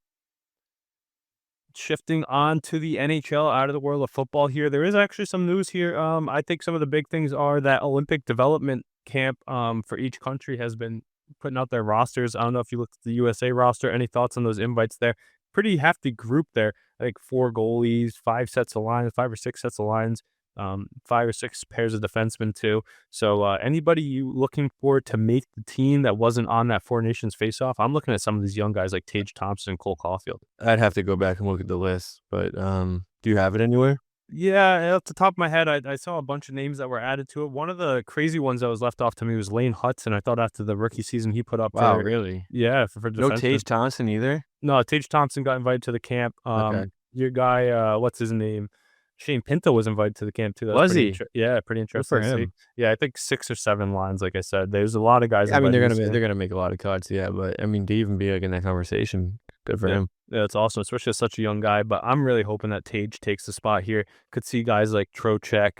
Shifting on to the NHL, out of the world of football here, there is actually some news here. I think some of the big things are that Olympic development camp for each country has been putting out their rosters. I don't know if you looked at the USA roster. Any thoughts on those invites there? Pretty hefty group there. I think 4 goalies, 5 sets of lines, 5 or 6 sets of lines, 5 or 6 pairs of defensemen too. So anybody you looking for to make the team that wasn't on that Four Nations face-off? I'm looking at some of these young guys like Tage Thompson and Cole Caulfield. I'd have to go back and look at the list, but do you have it anywhere? Yeah, off the top of my head, I saw a bunch of names that were added to it. One of the crazy ones that was left off to me was Lane Hudson. I thought after the rookie season he put up Wow, for, really? yeah, for No defenseman. Tage Thompson either? No, Tage Thompson got invited to the camp. Okay. Your guy, what's his name? Shane Pinto was invited to the camp too. That's Was pretty he? pretty Good interesting for to see. him. Yeah, I think 6 or 7 lines, like I said. There's a lot of guys I mean, invited this year. they're gonna make a lot of cuts, yeah, but I mean, to even be, like, in that conversation, good for Yeah. him. Yeah, it's awesome, especially as such a young guy. But I'm really hoping that Tage takes the spot here. Could see guys like Trocheck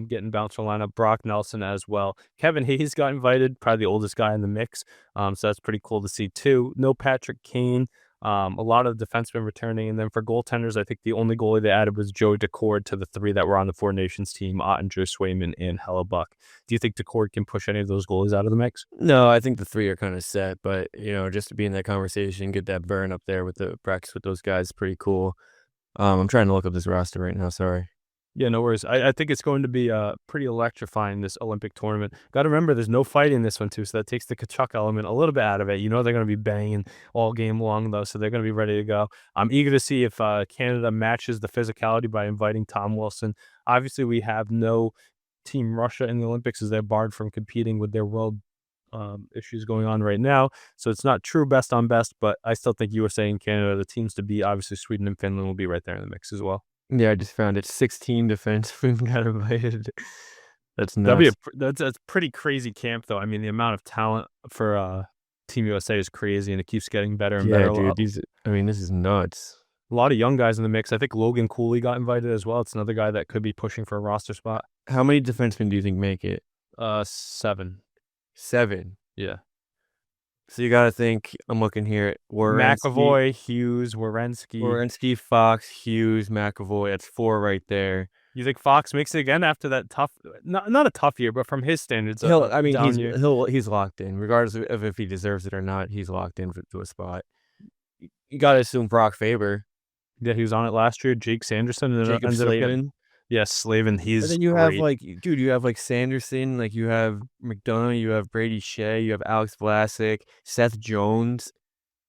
getting bounced from lineup, Brock Nelson as well. Kevin Hayes got invited, probably the oldest guy in the mix. So that's pretty cool to see too. No Patrick Kane. A lot of defensemen returning. And then for goaltenders, I think the only goalie they added was Joe Decord to the 3 that were on the Four Nations team, Ottinger, Swayman, and Hellebuck. Do you think Decord can push any of those goalies out of the mix? No, I think the 3 are kinda set, but, just to be in that conversation, get that burn up there with the practice with those guys is pretty cool. I'm trying to look up this roster right now, sorry. Yeah, no worries. I think it's going to be pretty electrifying, this Olympic tournament. Got to remember, there's no fighting this one, too, so that takes the Kachuk element a little bit out of it. They're going to be banging all game long, though, so they're going to be ready to go. I'm eager to see if Canada matches the physicality by inviting Tom Wilson. Obviously, we have no Team Russia in the Olympics as they're barred from competing with their world issues going on right now. So it's not true best on best, but I still think USA and Canada are the teams to beat. Obviously, Sweden and Finland will be right there in the mix as well. Yeah, I just found it. 16 defensemen got invited. That's That'd be nuts. that's pretty crazy camp, though. I mean, the amount of talent for Team USA is crazy, and it keeps getting better and Yeah, better. dude, this is nuts. A lot of young guys in the mix. I think Logan Cooley got invited as well. It's another guy that could be pushing for a roster spot. How many defensemen do you think make it? 7. 7. Yeah. So you gotta think, I'm looking here at McAvoy, Hughes, Werenski. Fox, Hughes, McAvoy. That's 4 right there. You think Fox makes it again after that tough, not a tough year, but from his standards, I mean, down year? he's locked in, regardless of if he deserves it or not. He's locked in to a spot. You gotta assume Brock Faber, Yeah, he was on it last year. Jake Sanderson ended Jacob up getting. Slavin. Yeah, Slavin. And He's then you have great. you have Sanderson, you have McDonough, you have Brady Shea, you have Alex Vlasic, Seth Jones.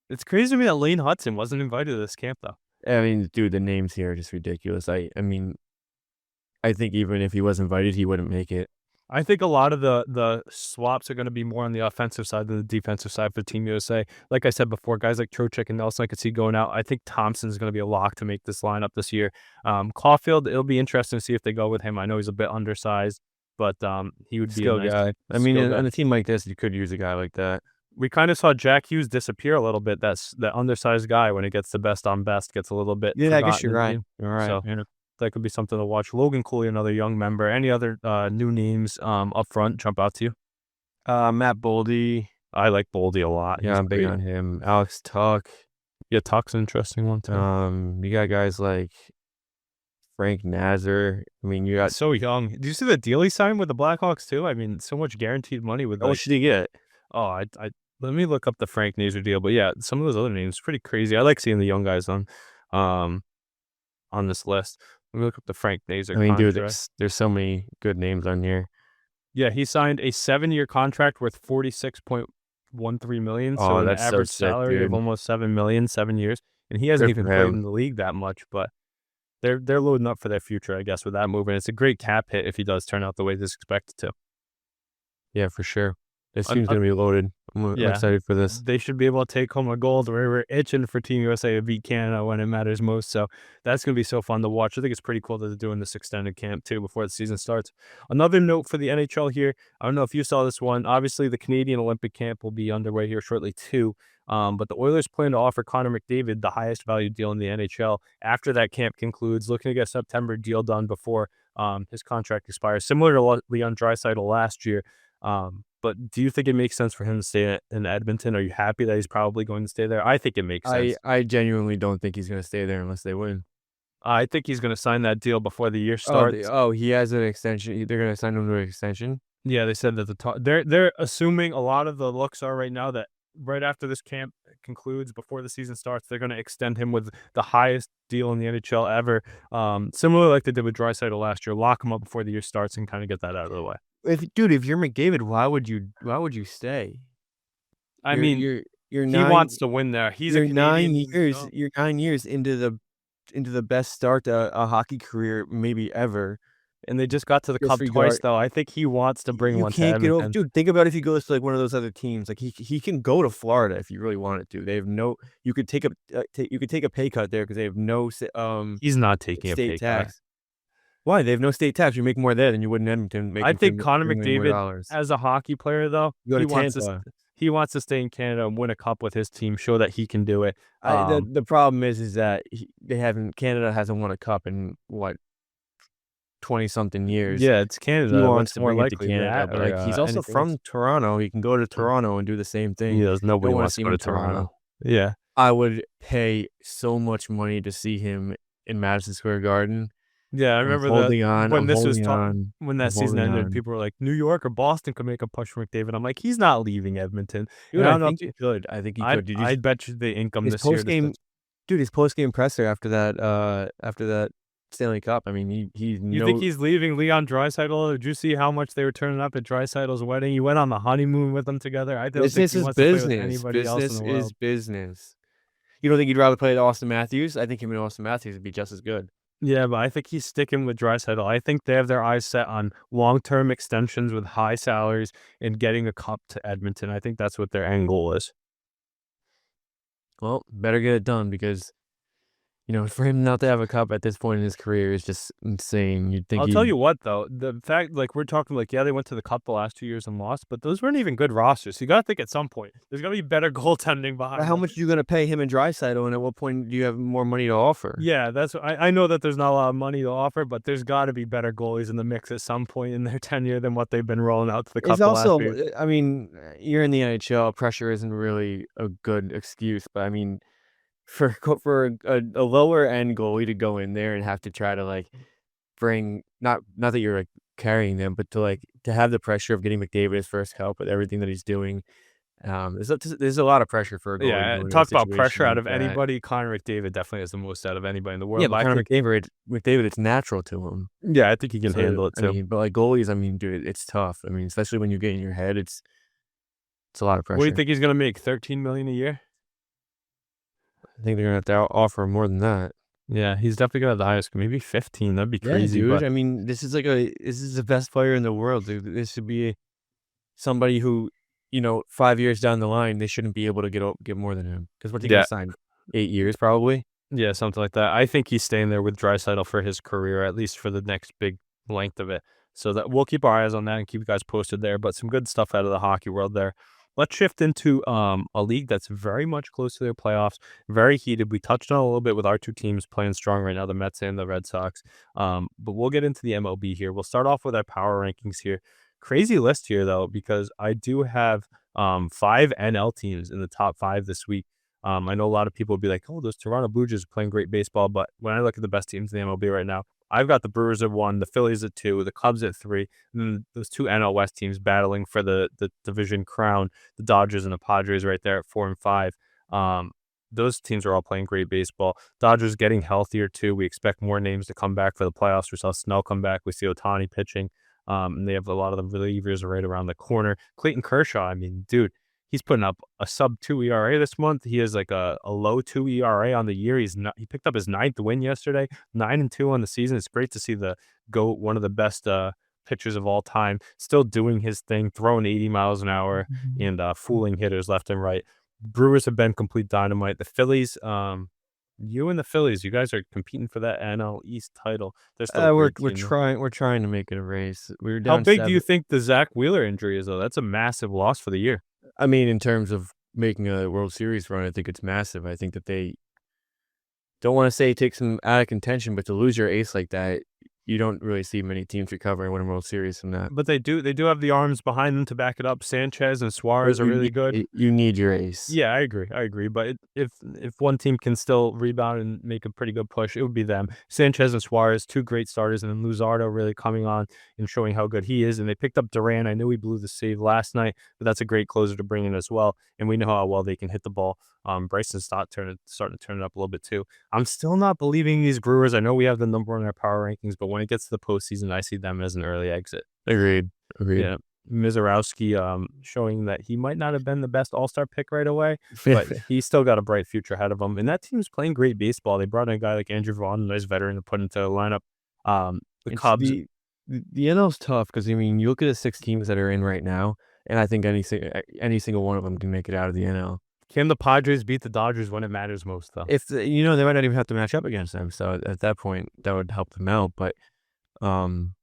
It's crazy to me that Lane Hudson wasn't invited to this camp, though. I mean, dude, the names here are just ridiculous. I mean, I think even if he was invited, he wouldn't make it. I think a lot of the swaps are going to be more on the offensive side than the defensive side for Team USA. Like I said before, guys like Trocheck and Nelson I could see going out. I think Thompson's going to be a lock to make this lineup this year. Caulfield, it'll be interesting to see if they go with him. I know he's a bit undersized, but he would be a Skill nice guy. I mean, skill guy. on a team like this, you could use a guy like that. we kind of saw Jack Hughes disappear a little bit. That's the undersized guy when it gets the best on best gets a little bit Yeah, I guess forgotten you're in the right. game. You're right, So man. that could be something to watch. Logan Cooley, another young member. Any other new names up front jump out to you? Matt Boldy. I like Boldy a lot. Yeah, He's I'm big great. on him. Alex Tuck. Yeah, Tuck's an interesting one too. You got guys like Frank Nazar. I mean, you got So young. Do you see the deal he signed with the Blackhawks too? I mean, so much guaranteed money with how like, much did he get? oh, I let me look up the Frank Nazar deal. But yeah, some of those other names pretty crazy. I like seeing the young guys um on this list. Let me look up the Frank Nazar I mean, dude, contract. there's so many good names on here. Yeah, he signed a 7-year contract worth 46.13 million, so Oh, an that's so average sick, salary of dude. almost 7 million, 7 years, and he hasn't Good even for played him. in the league that much. But they're loading up for their future, I guess, with that move, and it's a great cap hit if he does turn out the way this is expected to. Yeah, for sure. This Un- team's un- gonna be loaded. I'm Yeah, excited for this. they should be able to take home a gold. We're itching for Team USA to beat Canada when it matters most. So that's going to be so fun to watch. I think it's pretty cool that they're doing this extended camp too before the season starts. Another note for the NHL here. I don't know if you saw this one. Obviously, the Canadian Olympic camp will be underway here shortly too. But the Oilers plan to offer Connor McDavid the highest value deal in the NHL after that camp concludes, looking to get a September deal done before his contract expires, similar to Leon Draisaitl last year. But do you think it makes sense for him to stay in Edmonton? Are you happy that he's probably going to stay there? I think it makes sense. I genuinely don't think he's gonna stay there unless they win. I think he's going to sign that deal before the year starts. He has an extension. They're gonna sign him to an extension. Yeah, they said that they're assuming a lot of the looks are right now that right after this camp concludes, before the season starts, they're going to extend him with the highest deal in the NHL ever. Similar like they did with Draisaitl last year, lock him up before the year starts and kind of get that out of the way. If you're McDavid, why would you stay? I You're mean, you're you're he 9 wants to win there. He's a you're 9 Canadian who's years young. you're 9 years into the best start to a hockey career maybe ever. And they just got to the cup twice, Disregard though. I think he wants to bring You one to can't get over Edmonton. dude, think about if he goes to, like, one of those other teams, like, he can go to Florida if he really wanted to. They have no you could take a you could take a pay cut there because they have no He's not taking a state pay cut. tax. Why? They have no state tax. You make more there than you would in Edmonton I making think Connor 3 million more McDavid, dollars. as a hockey player, though, You go to Tampa. he wants to stay in Canada and win a cup with his team, show that he can do it. The problem is that Canada hasn't won a cup in, what, 20 something years. Yeah, it's He Canada. wants What's to more bring it to likely, Canada, that but, or like, he's also anything else? from Toronto. He can go to Toronto and do the same thing. He does. Nobody Don't wanna wants see to him go to in Toronto. Toronto. Yeah. I would pay so much money to see him in Madison Square Garden. Yeah, I remember that when I'm this was holding on, when I'm that season holding ended, on. people were like, "New York or Boston could make a push for McDavid." I'm like, "He's not leaving Edmonton." Dude, And I I don't know if think he could. I think he I'd could. Did you I'd bet you the income his this year to postgame dude, his postgame presser after that Stanley Cup, I mean, he You think no he's leaving Leon Draisaitl? Did you see how much they were turning up at Draisaitl's wedding? He went on the honeymoon with them together. I don't think business he is wants to play with business. anybody else in Business the is world. business. You don't think you'd rather play with Austin Matthews? I think him and Austin Matthews would be just as good. Yeah, but I think he's sticking with Draisaitl. I think they have their eyes set on long-term extensions with high salaries and getting a cup to Edmonton. I think that's what their end goal is. Well, better get it done because, for him not to have a cup at this point in his career is just insane. You'd think I'll tell he'd you what, though, the fact, like, we're talking, like, yeah, they went to the cup the last 2 years and lost, but those weren't even good rosters. So you got to think at some point there's going to be better goaltending But behind how them. much are you gonna pay him and Draisaitl, and at what point do you have more money to offer? Yeah, I know that there's not a lot of money to offer, but there's got to be better goalies in the mix at some point in their tenure than what they've been rolling out to the cup It's the last also, few years. I mean, you're in the NHL. Pressure isn't really a good excuse, but I mean, for a lower end goalie to go in there and have to try to like bring not that you're like carrying them, but to have the pressure of getting McDavid his first cup with everything that he's doing. There's a lot of pressure for a goalie Yeah, going into a talk about situation pressure out like of that. anybody. Connor McDavid definitely has the most out of anybody in the Yeah, world. but But I Connor think, McDavid, it's natural to him. yeah, I think he can So handle it I too. mean, but like goalies, I mean, dude, it's tough. I mean, especially when you get in your head, it's a lot of What do you pressure. think he's going to make? 13 million a year? I think they're gonna have to offer more than that. Yeah, he's definitely gonna have the highest. Maybe 15. That'd be Yeah, crazy. dude. But I mean, this is the best player in the world, dude. This should be somebody who, 5 years down the line, they shouldn't be able to get more than him. Because what's he yeah, gonna sign? 8 years, probably. yeah, something like that. I think he's staying there with Draisaitl for his career, at least for the next big length of it. So that we'll keep our eyes on that and keep you guys posted there. But some good stuff out of the hockey world there. let's shift into a league that's very much close to their playoffs, very heated. We touched on a little bit with our two teams playing strong right now, the Mets and the Red Sox. But we'll get into the MLB here. We'll start off with our power rankings here. Crazy list here though, because I do have five NL teams in the top five this week. I know a lot of people would be like, "Oh, those Toronto Blue Jays are playing great baseball," but when I look at the best teams in the MLB right now, I've got the Brewers at one, the Phillies at two, the Cubs at three, and then those two NL West teams battling for the division crown, the Dodgers and the Padres right there at 4 and 5. Um, those teams are all playing great baseball. Dodgers getting healthier too. We expect more names to come back for the playoffs. We saw Snell come back. We see Otani pitching. And they have a lot of the relievers right around the corner. Clayton Kershaw, I mean, dude, he's putting up a sub 2 ERA this month. He has like a low 2 ERA on the year. He picked up his ninth win yesterday, 9-2 on the season. It's great to see the GOAT, one of the best pitchers of all time, still doing his thing, throwing 80 miles an hour and fooling hitters left and right. Brewers have been complete dynamite. The Phillies, you and the Phillies, you guys are competing for that NL East title. They're still a We're great team, though. we're trying to make it a race. We were How down big do you 7. think the Zach Wheeler injury is, though? That's a massive loss for the year. I mean, in terms of making a World Series run, I think it's massive. I think that they don't wanna say it takes them out of contention, but to lose your ace like that, you don't really see many teams recover and win a World Series from that. But they do have the arms behind them to back it up. Sanchez and Suarez But are really good. you need your ace. Yeah, I agree, but if one team can still rebound and make a pretty good push, it would be them. Sanchez and Suarez, 2 great starters, and then Luzardo really coming on and showing how good he is, and they picked up Duran. I knew he blew the save last night, but that's a great closer to bring in as well, and we know how well they can hit the ball. Bryson Stott starting to turn it up a little bit too. I'm still not believing these Brewers. I know we have the number 1 in our power rankings, but when it gets to the postseason, I see them as an early exit. Agreed, agreed. Yeah. Mizorowski, showing that he might not have been the best all-star pick right away, but he's still got a bright future ahead of him, and that team's playing great baseball. They brought in a guy like Andrew Vaughn, a nice veteran, to put into the lineup. The It's Cubs, the NL's tough because I mean, you look at the 6 teams that are in right now, and I think any single one of them can make it out of the NL. can the Padres beat the Dodgers when it matters most, though? If they might not even have to match up against them, so at that point, that would help them out, but, um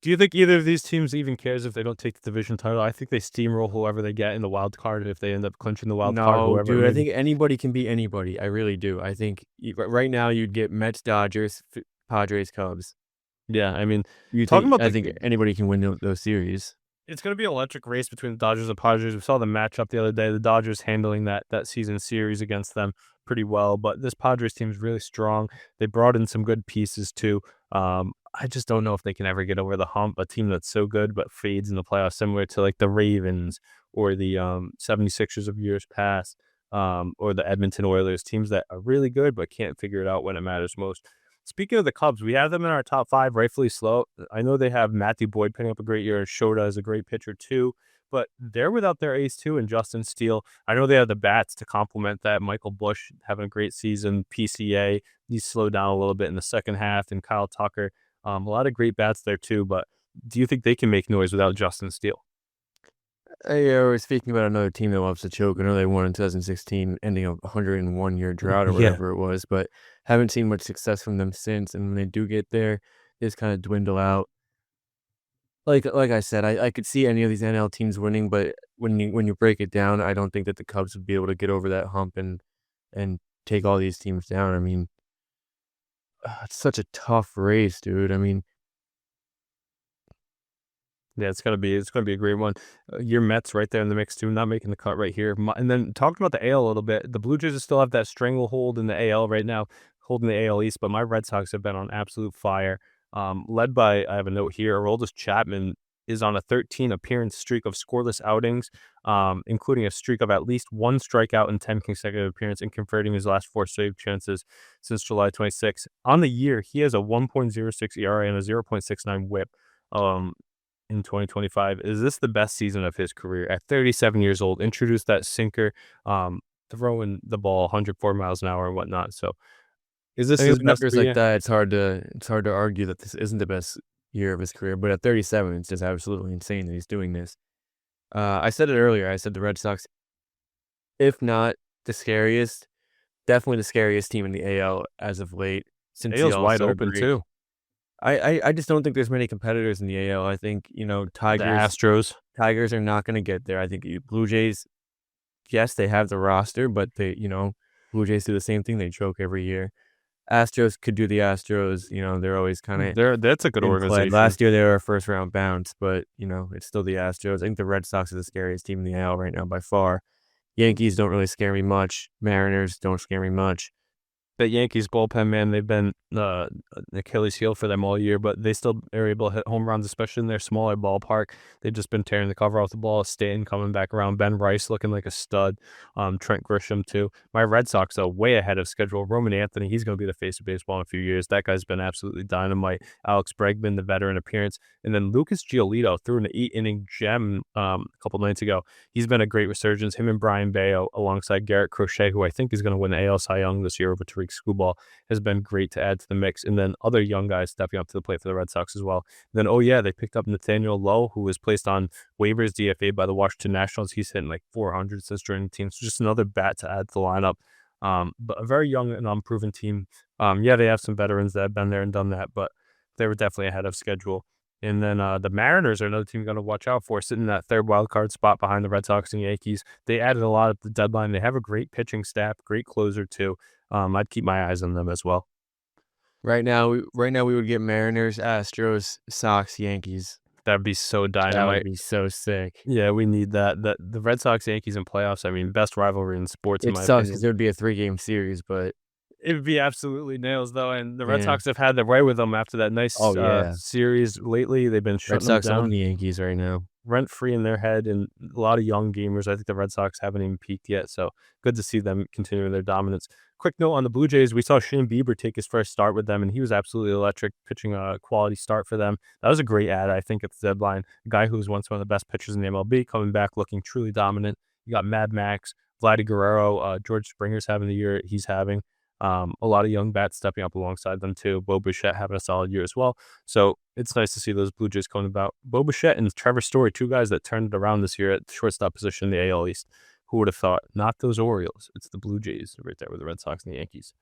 Do you think either of these teams even cares if they don't take the division title? I think they steamroll whoever they get in the wild card. If they end up clinching the wild card, No, whoever, dude, I maybe. think anybody can beat anybody, I really do. I think right now, you'd get Mets, Dodgers, Padres, Cubs. Yeah, I mean, talking about I think anybody can win those series. it's going to be an electric race between the Dodgers and Padres. We saw the matchup the other day. The Dodgers handling that season series against them pretty well, but this Padres team is really strong. They brought in some good pieces too. I just don't know if they can ever get over the hump. A team that's so good but fades in the playoffs, similar to like the Ravens or the 76ers of years past, or the Edmonton Oilers, teams that are really good but can't figure it out when it matters most. Speaking of the Cubs, we have them in our top five, rightfully slow. I know they have Matthew Boyd putting up a great year, and Shota is a great pitcher too, but they're without their ace too, and Justin Steele. I know they have the bats to complement that. Michael Busch having a great season. PCA, he's slowed down a little bit in the second half, and Kyle Tucker. A lot of great bats there too, but do you think they can make noise without Justin Steele? I was speaking about another team that loves to choke. I know they won in 2016, ending a 101-year drought or Yeah. whatever it was, but haven't seen much success from them since, and when they do get there, they just kinda dwindle out. Like I said, I could see any of these NL teams winning, but when you break it down, I don't think that the Cubs would be able to get over that hump and take all these teams down. I mean, it's such a tough race, dude. I mean, Yeah, it's gonna be a great one. Your Mets right there in the mix too, not making the cut right here. And then talking about the AL a little bit, the Blue Jays still have that stranglehold in the AL right now, holding the AL East. But my Red Sox have been on absolute fire. Led by, I have a note here, Aroldis Chapman is on a 13 appearance streak of scoreless outings, including a streak of at least one strikeout in 10 consecutive appearances and converting his last 4 save chances since July 26. On the year, he has a 1.06 ERA and a 0.69 WHIP. Um, in 2025. Is this the best season of his career? At 37 years old, introduced that sinker, throwing the ball 104 miles an hour and whatnot. So, is I this mean, his with best numbers career? like Yeah. that, it's hard to argue that this isn't the best year of his career, but at 37, it's just absolutely insane that he's doing this. I said it earlier, I said the Red Sox, if not the scariest, definitely the scariest team in the AL as of late since the AL's wide All-Star open break. too. I just don't think there's many competitors in the AL. I think, The Astros. Tigers are not gonna get there. I think Blue Jays yes, they have the roster, but Blue Jays do the same thing. They choke every year. Astros could do the Astros. They're always kind of That's a good in play. organization. Last year they were a first round bounce, but it's still the Astros. I think the Red Sox are the scariest team in the AL right now by far. Yankees don't really scare me much. Mariners don't scare me much. The Yankees bullpen, man, they've been an Achilles heel for them all year, but they still are able to hit home runs, especially in their smaller ballpark. They've just been tearing the cover off the ball. Stanton coming back around. Ben Rice looking like a stud. Trent Grisham, too. My Red Sox, though, way ahead of schedule. Roman Anthony, he's going to be the face of baseball in a few years. That guy's been absolutely dynamite. Alex Bregman, the veteran appearance. And then Lucas Giolito threw an 8-inning gem a couple nights ago. He's been a great resurgence. Him and Brian Bayo, alongside Garrett Crochet, who I think is going to win the AL Cy Young this year over Tariq Skubal, has been great to add to the mix. And then other young guys stepping up to the plate for the Red Sox as well. And then, oh yeah, they picked up Nathaniel Lowe, who was placed on waivers DFA by the Washington Nationals. He's hitting like 400 since joining the team. So just another bat to add to the lineup. But a very young and unproven team. Yeah, they have some veterans that have been there and done that, but they were definitely ahead of schedule. And then the Mariners are another team you're going to watch out for, sitting in that third wild card spot behind the Red Sox and Yankees. They added a lot at the deadline. They have a great pitching staff, great closer too. I'd keep my eyes on them as well. Right now we would get Mariners, Astros, Sox, Yankees. That'd be so That would dynamite. be so sick. Yeah, we need that. The Red Sox Yankees in playoffs. I mean, best rivalry in sports, in It my sucks opinion. because it would be a 3-game series, but It would be absolutely nails, though. And the Red yeah. Sox have had their way with them after that nice Oh yeah. series lately. They've been Red shutting them Sox own down the Yankees right now. rent free in their head, and a lot of young gamers. I think the Red Sox haven't even peaked yet, so good to see them continuing their dominance. Quick note on the Blue Jays: we saw Shane Bieber take his first start with them, and he was absolutely electric, pitching a quality start for them. That was a great ad, I think, at the deadline. A guy who was once one of the best pitchers in the MLB coming back looking truly dominant. You got Mad Max, Vladdy Guerrero, George Springer's having the year he's having. A lot of young bats stepping up alongside them too. Bo Bichette having a solid year as well. So it's nice to see those Blue Jays coming about. Bo Bichette and Trevor Story, two guys that turned it around this year at the shortstop position in the AL East. Who would have thought? Not those Orioles. It's the Blue Jays right there with the Red Sox and the Yankees.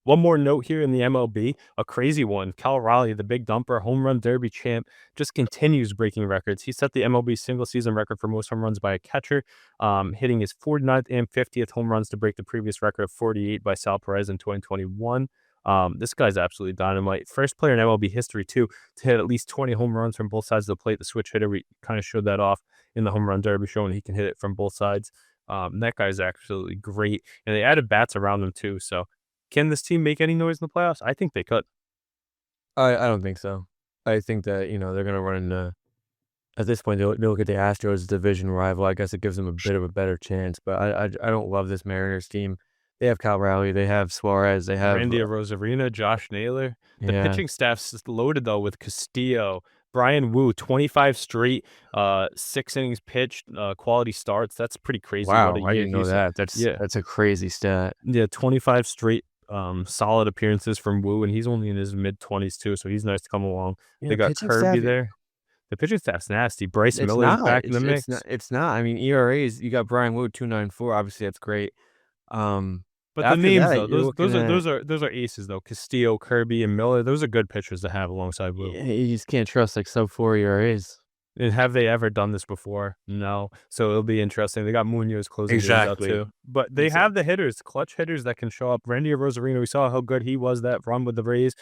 One more note here in the MLB, a crazy one. Cal Raleigh, the big dumper, home run derby champ, just continues breaking records. He set the MLB single-season record for most home runs by a catcher, hitting his 49th and 50th home runs to break the previous record of 48 by Sal Perez in 2021. This guy's absolutely dynamite. First player in MLB history, too, to hit at least 20 home runs from both sides of the plate. The switch hitter, we kind of showed that off in the home run derby, showing he can hit it from both sides. That guy's absolutely great. And they added bats around him, too, so can this team make any noise in the playoffs? I think they could. I don't think so. I think that they're gonna run into. At this point, they'll look at the Astros as division rival. I guess it gives them a bit of a better chance. But I don't love this Mariners team. They have Cal Raleigh. They have Suarez. They have Randy Rosarina, Josh Naylor. The yeah. pitching staff's loaded, though, with Castillo, Brian Wu, 25 straight, 6 innings pitched, quality starts. That's pretty crazy. What Wow, a I year didn't know he's that. yeah. That's a crazy stat. Yeah, 25 straight solid appearances from Wu, and he's only in his mid-20s, too, so he's nice to come along. They got Pitching Kirby staff. there. The pitching staff's nasty. Bryce It's Miller's not. back in the It's mix. not. It's not. I mean, ERAs. You got Brian Wood 2.94. Obviously, that's great. But the After names, that, though, you're looking at. those are aces, though. Castillo, Kirby, and Miller, those are good pitchers to have alongside Wu. You just can't trust like sub-4 ERAs. And have they ever done this before? No. So it'll be interesting. They got Munoz closing games out Exactly. too. But they have the hitters, clutch hitters that can show up. Randy Rosarino, we saw how good he was that run with the Rays.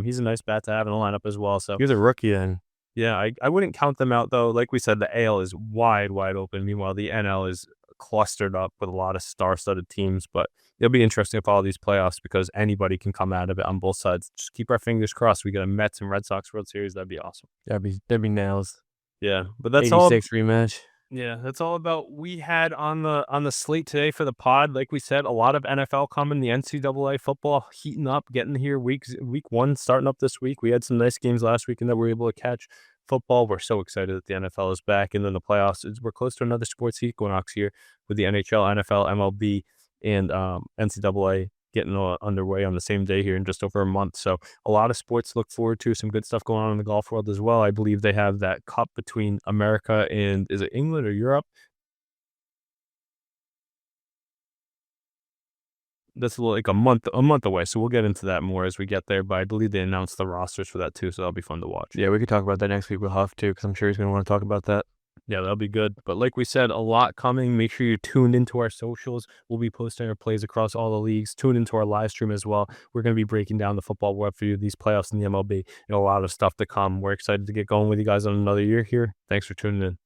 He's a nice bat to have in the lineup as well. So He was a rookie then. yeah, I wouldn't count them out though. Like we said, the AL is wide open. Meanwhile, the NL is clustered up with a lot of star-studded teams. But it'll be interesting to follow these playoffs because anybody can come out of it on both sides. Just keep our fingers crossed. We get a Mets and Red Sox World Series. That'd be awesome. That'd be nails. Yeah, but that's all. 86 rematch. Yeah, that's all about we had on the slate today for the pod. Like we said, a lot of NFL coming, the NCAA football heating up, getting here week 1 starting up this week. We had some nice games last week and that we were able to catch. Football, we're so excited that the NFL is back, and then the playoffs. We're close to another sports equinox here with the NHL, NFL, MLB, and NCAA getting underway on the same day here in just over a month. So a lot of sports to look forward to. Some good stuff going on in the golf world as well. I believe they have that cup between America and, is it England or Europe? That's like a month away. So we'll get into that more as we get there. But I believe they announced the rosters for that too. So that'll be fun to watch. Yeah, we could talk about that next week with Huff too, because I'm sure he's going to want to talk about that. Yeah, that'll be good. But like we said, a lot coming. Make sure you're tuned into our socials. We'll be posting our plays across all the leagues. Tune into our live stream as well. We're going to be breaking down the football world for you, these playoffs in the MLB. A lot of stuff to come. We're excited to get going with you guys on another year here. Thanks for tuning in.